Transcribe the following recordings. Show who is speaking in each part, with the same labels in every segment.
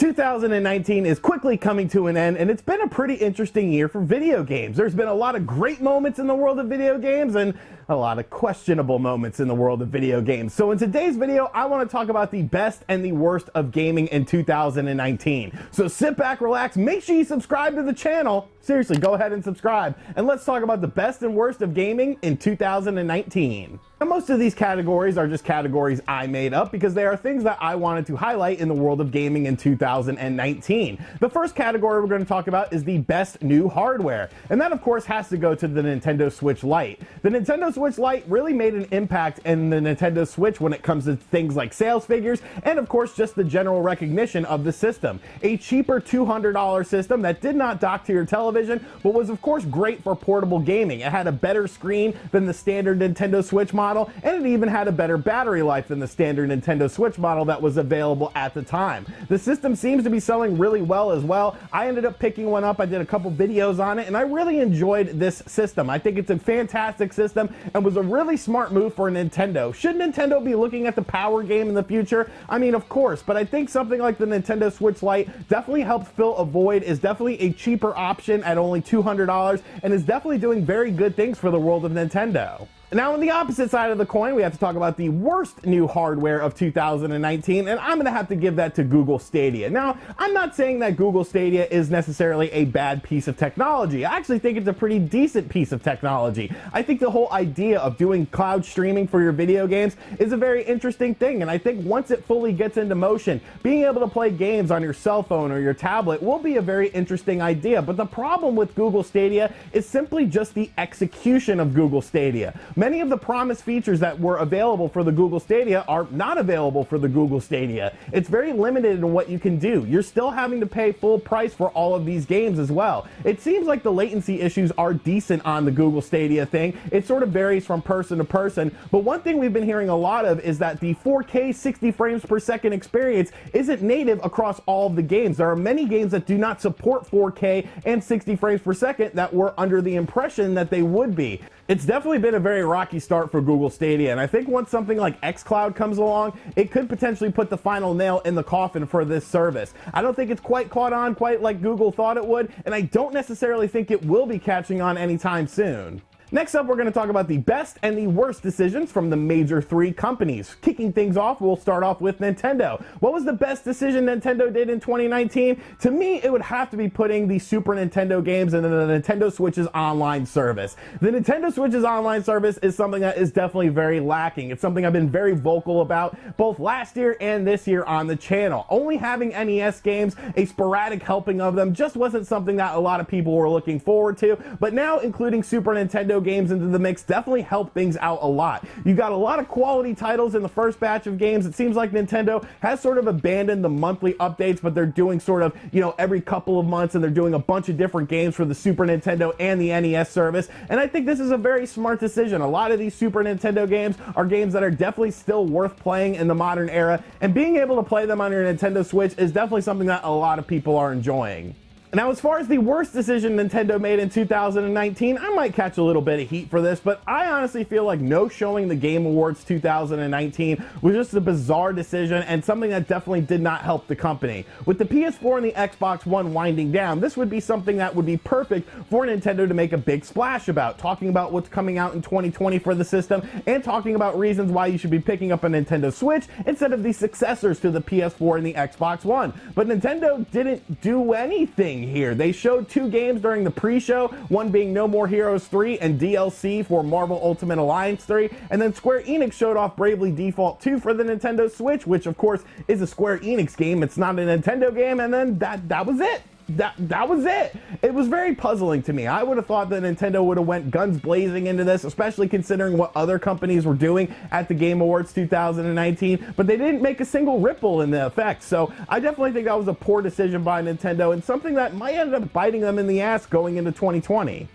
Speaker 1: 2019 is quickly coming to an end, and it's been a pretty interesting year for video games. There's been a lot of great moments in the world of video games and a lot of questionable moments in the world of video games. So in today's video, I want to talk about the best and the worst of gaming in 2019. So sit back, relax, make sure you subscribe to the channel. Seriously, go ahead and subscribe. And let's talk about the best and worst of gaming in 2019. Now, most of these categories are just categories I made up because they are things that I wanted to highlight in the world of gaming in 2019. The first category we're going to talk about is the best new hardware. And that, of course, has to go to the Nintendo Switch Lite. The Nintendo Switch Lite really made an impact in the Nintendo Switch when it comes to things like sales figures and, of course, just the general recognition of the system. A cheaper $200 system that did not dock to your television, but was, of course, great for portable gaming. It had a better screen than the standard Nintendo Switch model, and it even had a better battery life than the standard Nintendo Switch model that was available at the time. The system seems to be selling really well as well. I ended up picking one up. I did a couple videos on it, and I really enjoyed this system. I think it's a fantastic system and was a really smart move for Nintendo. Should Nintendo be looking at the power game in the future? I mean, of course, but I think something like the Nintendo Switch Lite definitely helps fill a void, is definitely a cheaper option at only $200, and is definitely doing very good things for the world of Nintendo. Now, on the opposite side of the coin, we have to talk about the worst new hardware of 2019, and I'm going to have to give that to Google Stadia. Now, I'm not saying that Google Stadia is necessarily a bad piece of technology. I actually think it's a pretty decent piece of technology. I think the whole idea of doing cloud streaming for your video games is a very interesting thing, and I think once it fully gets into motion, being able to play games on your cell phone or your tablet will be a very interesting idea. But the problem with Google Stadia is simply just the execution of Google Stadia. Many of the promised features that were available for the Google Stadia are not available for the Google Stadia. It's very limited in what you can do. You're still having to pay full price for all of these games as well. It seems like the latency issues are decent on the Google Stadia thing. It sort of varies from person to person, but one thing we've been hearing a lot of is that the 4K 60 frames per second experience isn't native across all of the games. There are many games that do not support 4K and 60 frames per second that were under the impression that they would be. It's definitely been a very rocky start for Google Stadia, and I think once something like xCloud comes along, it could potentially put the final nail in the coffin for this service. I don't think it's quite caught on quite like Google thought it would, and I don't necessarily think it will be catching on anytime soon. Next up, we're going to talk about the best and the worst decisions from the major three companies. Kicking things off, we'll start off with Nintendo. What was the best decision Nintendo did in 2019? To me, it would have to be putting the Super Nintendo games into the Nintendo Switch's online service. The Nintendo Switch's online service is something that is definitely very lacking. It's something I've been very vocal about both last year and this year on the channel. Only having NES games, a sporadic helping of them, just wasn't something that a lot of people were looking forward to. But now including Super Nintendo games into the mix definitely help things out a lot. You got a lot of quality titles in the first batch of games. It seems like Nintendo has sort of abandoned the monthly updates, but they're doing sort of, every couple of months, and they're doing a bunch of different games for the Super Nintendo and the NES service. And I think this is a very smart decision. A lot of these Super Nintendo games are games that are definitely still worth playing in the modern era, and being able to play them on your Nintendo Switch is definitely something that a lot of people are enjoying. Now, as far as the worst decision Nintendo made in 2019, I might catch a little bit of heat for this, but I honestly feel like no showing the Game Awards 2019 was just a bizarre decision and something that definitely did not help the company. With the PS4 and the Xbox One winding down, this would be something that would be perfect for Nintendo to make a big splash about, talking about what's coming out in 2020 for the system and talking about reasons why you should be picking up a Nintendo Switch instead of the successors to the PS4 and the Xbox One. But Nintendo didn't do anything here. They showed two games during the pre-show, one being No More Heroes 3 and DLC for Marvel Ultimate Alliance 3, and then Square Enix showed off Bravely Default 2 for the Nintendo Switch, which of course is a Square Enix game. It's not a Nintendo game, and then that was it. That was it. It was very puzzling to me. I would have thought that Nintendo would have went guns blazing into this, especially considering what other companies were doing at the Game Awards 2019, but they didn't make a single ripple in the effect. So I definitely think that was a poor decision by Nintendo and something that might end up biting them in the ass going into 2020.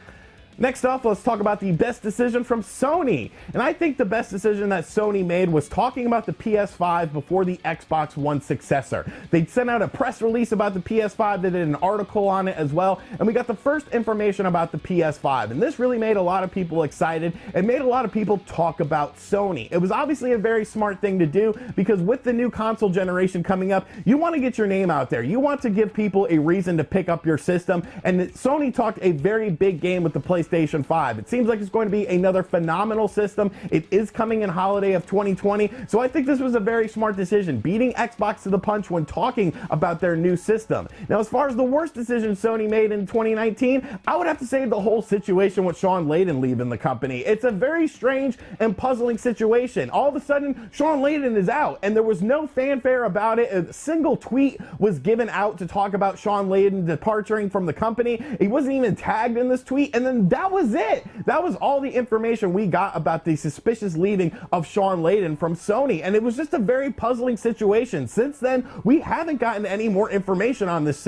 Speaker 1: Next off, let's talk about the best decision from Sony. And I think the best decision that Sony made was talking about the PS5 before the Xbox One successor. They sent out a press release about the PS5, they did an article on it as well, and we got the first information about the PS5. And this really made a lot of people excited and made a lot of people talk about Sony. It was obviously a very smart thing to do because with the new console generation coming up, you want to get your name out there. You want to give people a reason to pick up your system, and Sony talked a very big game with the PlayStation 5. It seems like it's going to be another phenomenal system. It is coming in holiday of 2020, so I think this was a very smart decision, beating Xbox to the punch when talking about their new system. Now, as far as the worst decision Sony made in 2019, I would have to say the whole situation with Shawn Layden leaving the company. It's a very strange and puzzling situation. All of a sudden, Shawn Layden is out, and there was no fanfare about it. A single tweet was given out to talk about Shawn Layden departing from the company. He wasn't even tagged in this tweet, and then that was it. That was all the information we got about the suspicious leaving of Shawn Layden from Sony, and it was just a very puzzling situation. Since then, we haven't gotten any more information on this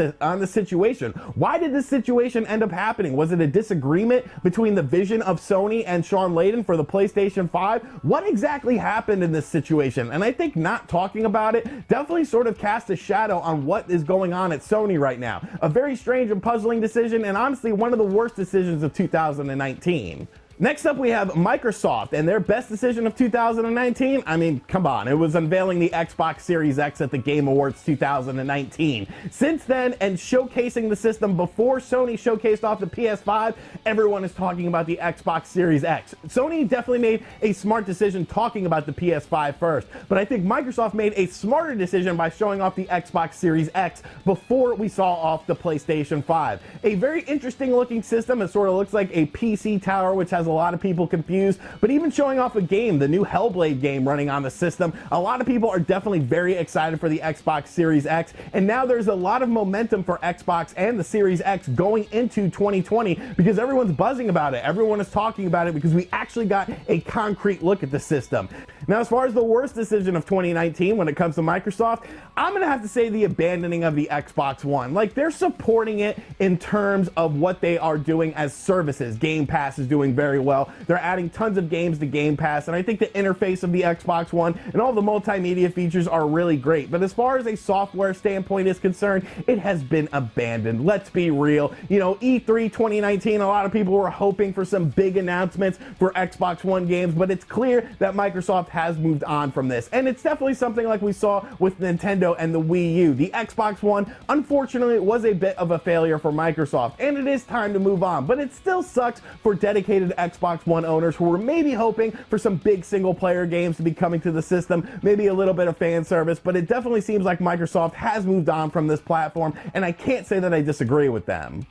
Speaker 1: situation. Why did this situation end up happening? Was it a disagreement between the vision of Sony and Shawn Layden for the PlayStation 5? What exactly happened in this situation? And I think not talking about it definitely sort of cast a shadow on what is going on at Sony right now. A very strange and puzzling decision, and honestly one of the worst decisions of 2019. Next up, we have Microsoft, and their best decision of 2019, I mean, come on, it was unveiling the Xbox Series X at the Game Awards 2019. Since then, and showcasing the system before Sony showcased off the PS5, everyone is talking about the Xbox Series X. Sony definitely made a smart decision talking about the PS5 first, but I think Microsoft made a smarter decision by showing off the Xbox Series X before we saw off the PlayStation 5. A very interesting looking system. It sort of looks like a PC tower, which has a lot of people confused, but even showing off a game, the new Hellblade game running on the system, a lot of people are definitely very excited for the Xbox Series X, and now there's a lot of momentum for Xbox and the Series X going into 2020 because everyone's buzzing about it. Everyone is talking about it because we actually got a concrete look at the system. Now, as far as the worst decision of 2019 when it comes to Microsoft, I'm going to have to say the abandoning of the Xbox One. Like, they're supporting it in terms of what they are doing as services. Game Pass is doing very well. They're adding tons of games to Game Pass, and I think the interface of the Xbox One and all the multimedia features are really great. But as far as a software standpoint is concerned, it has been abandoned. Let's be real. You know, E3 2019, a lot of people were hoping for some big announcements for Xbox One games, but it's clear that Microsoft has moved on from this. And it's definitely something like we saw with Nintendo and the Wii U. The Xbox One, unfortunately, was a bit of a failure for Microsoft, and it is time to move on. But it still sucks for dedicated Xbox One owners who were maybe hoping for some big single-player games to be coming to the system, maybe a little bit of fan service, but it definitely seems like Microsoft has moved on from this platform, and I can't say that I disagree with them.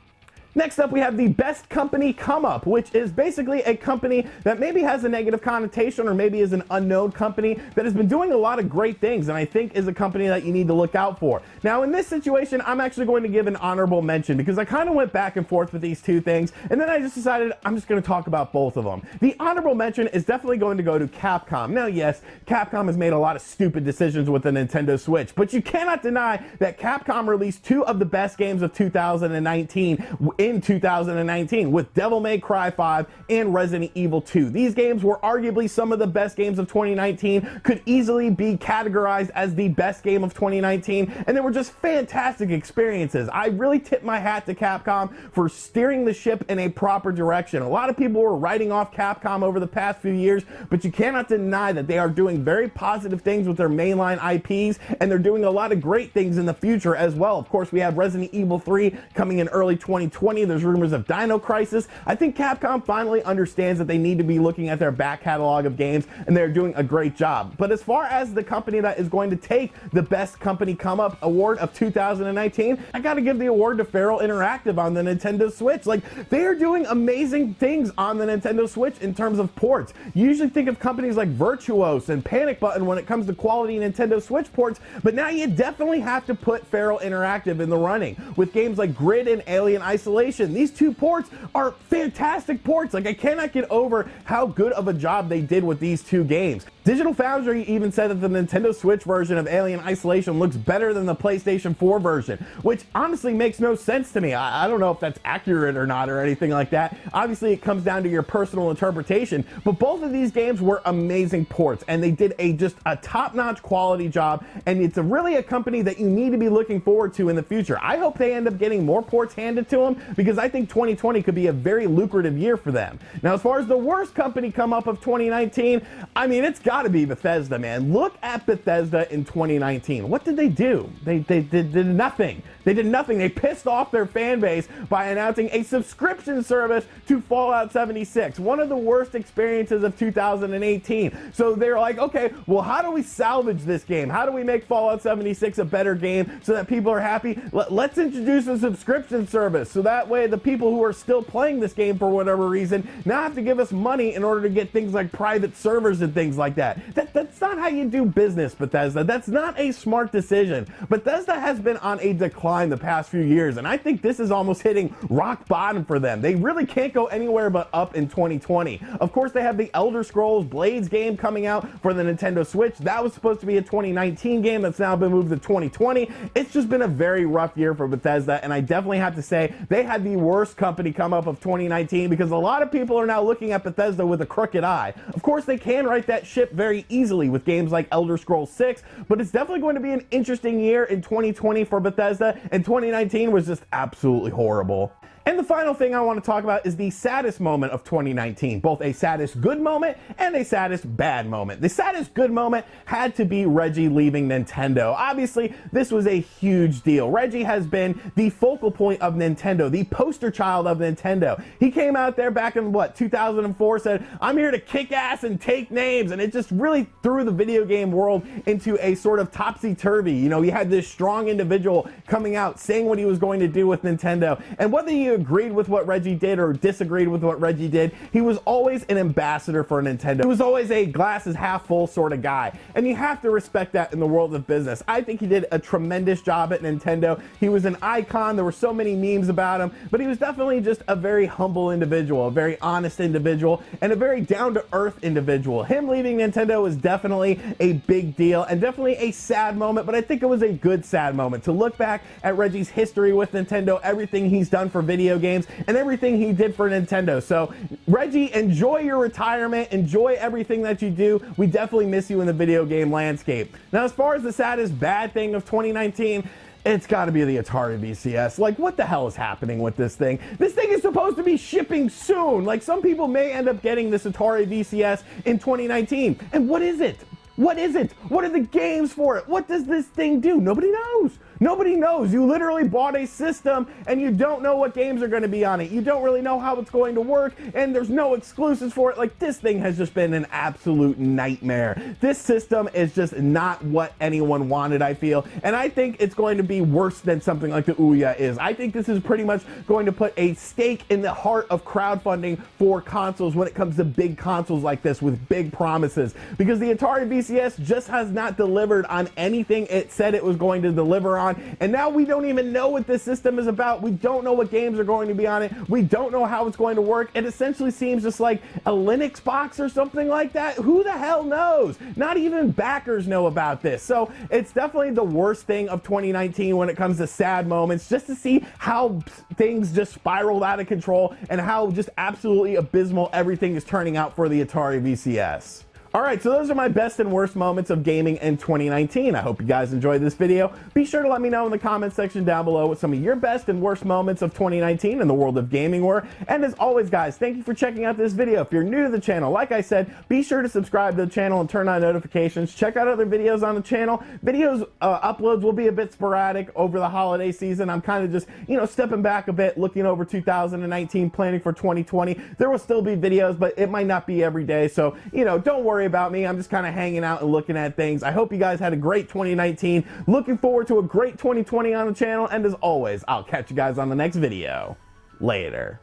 Speaker 1: Next up, we have the best company come up, which is basically a company that maybe has a negative connotation or maybe is an unknown company that has been doing a lot of great things and I think is a company that you need to look out for. Now, in this situation, I'm actually going to give an honorable mention because I kind of went back and forth with these two things, and then I just decided I'm just going to talk about both of them. The honorable mention is definitely going to go to Capcom. Now, yes, Capcom has made a lot of stupid decisions with the Nintendo Switch, but you cannot deny that Capcom released two of the best games of 2019 in 2019 with Devil May Cry 5 and Resident Evil 2. These games were arguably some of the best games of 2019, could easily be categorized as the best game of 2019, and they were just fantastic experiences. I really tip my hat to Capcom for steering the ship in a proper direction. A lot of people were writing off Capcom over the past few years, but you cannot deny that they are doing very positive things with their mainline IPs, and they're doing a lot of great things in the future as well. Of course, we have Resident Evil 3 coming in early 2020. There's rumors of Dino Crisis. I think Capcom finally understands that they need to be looking at their back catalog of games, and they're doing a great job. But as far as the company that is going to take the Best Company Come Up award of 2019, I gotta give the award to Feral Interactive on the Nintendo Switch. Like, they are doing amazing things on the Nintendo Switch in terms of ports. You usually think of companies like Virtuos and Panic Button when it comes to quality Nintendo Switch ports, but now you definitely have to put Feral Interactive in the running with games like Grid and Alien Isolation. These two ports are fantastic ports. Like, I cannot get over how good of a job they did with these two games. Digital Foundry even said that the Nintendo Switch version of Alien Isolation looks better than the PlayStation 4 version, which honestly makes no sense to me. I don't know if that's accurate or not or anything like that. Obviously, it comes down to your personal interpretation, but both of these games were amazing ports, and they did just a top-notch quality job, and it's really a company that you need to be looking forward to in the future. I hope they end up getting more ports handed to them, because I think 2020 could be a very lucrative year for them. Now, as far as the worst company come up of 2019, I mean, it's got to be Bethesda, man. Look at Bethesda in 2019. What did they do? They did nothing. They did nothing. They pissed off their fan base by announcing a subscription service to Fallout 76, one of the worst experiences of 2018. So they're like, okay, well, how do we salvage this game? How do we make Fallout 76 a better game so that people are happy? Let's introduce a subscription service, so that way the people who are still playing this game for whatever reason now have to give us money in order to get things like private servers and things like that. That's not how you do business, Bethesda. That's not a smart decision. Bethesda has been on a decline the past few years, and I think this is almost hitting rock bottom for them. They really can't go anywhere but up in 2020. Of course, they have the Elder Scrolls Blades game coming out for the Nintendo Switch. That was supposed to be a 2019 game that's now been moved to 2020. It's just been a very rough year for Bethesda, and I definitely have to say they had the worst company come up of 2019, because a lot of people are now looking at Bethesda with a crooked eye. Of course, they can right that ship very easily with games like Elder Scrolls 6, but it's definitely going to be an interesting year in 2020 for Bethesda, and 2019 was just absolutely horrible. And the final thing I want to talk about is the saddest moment of 2019, both a saddest good moment and a saddest bad moment. The saddest good moment had to be Reggie leaving Nintendo. Obviously, this was a huge deal. Reggie has been the focal point of Nintendo, the poster child of Nintendo. He came out there back in, 2004, said, "I'm here to kick ass and take names," and it just really threw the video game world into a sort of topsy-turvy. You know, you had this strong individual coming out saying what he was going to do with Nintendo, and whether you agreed with what Reggie did or disagreed with what Reggie did, he was always an ambassador for Nintendo. He was always a glass is half full sort of guy, and you have to respect that in the world of business. I think he did a tremendous job at Nintendo. He was an icon. There were so many memes about him, but he was definitely just a very humble individual, a very honest individual, and a very down-to-earth individual. Him leaving Nintendo was definitely a big deal and definitely a sad moment, but I think it was a good sad moment to look back at Reggie's history with Nintendo, everything he's done for video games, and everything he did for Nintendo. So, Reggie, enjoy your retirement. Enjoy everything that you do. We definitely miss you in the video game landscape. Now, as far as the saddest bad thing of 2019, it's got to be the Atari VCS. Like, what the hell is happening with this thing? This thing is supposed to be shipping soon. Like, some people may end up getting this Atari VCS in 2019. And what is it? What is it? What are the games for it? What does this thing do? Nobody knows. Nobody knows. You literally bought a system and you don't know what games are going to be on it. You don't really know how it's going to work, and there's no exclusives for it. Like, this thing has just been an absolute nightmare. This system is just not what anyone wanted, I feel, and I think it's going to be worse than something like the Ouya is. I think this is pretty much going to put a stake in the heart of crowdfunding for consoles when it comes to big consoles like this with big promises, because the Atari VCS just has not delivered on anything it said it was going to deliver on. And now we don't even know what this system is about. We don't know what games are going to be on it. We don't know how it's going to work. It essentially seems just like a Linux box or something like that. Who the hell knows? Not even backers know about this. So it's definitely the worst thing of 2019 when it comes to sad moments, just to see how things just spiraled out of control and how just absolutely abysmal everything is turning out for the Atari VCS. Alright, so those are my best and worst moments of gaming in 2019. I hope you guys enjoyed this video. Be sure to let me know in the comment section down below what some of your best and worst moments of 2019 in the world of gaming were. And as always, guys, thank you for checking out this video. If you're new to the channel, like I said, be sure to subscribe to the channel and turn on notifications. Check out other videos on the channel. Uploads will be a bit sporadic over the holiday season. I'm kind of just, stepping back a bit, looking over 2019, planning for 2020. There will still be videos, but it might not be every day. So, don't worry about me. I'm just kind of hanging out and looking at things. I hope you guys had a great 2019. Looking forward to a great 2020 on the channel. And as always, I'll catch you guys on the next video. Later.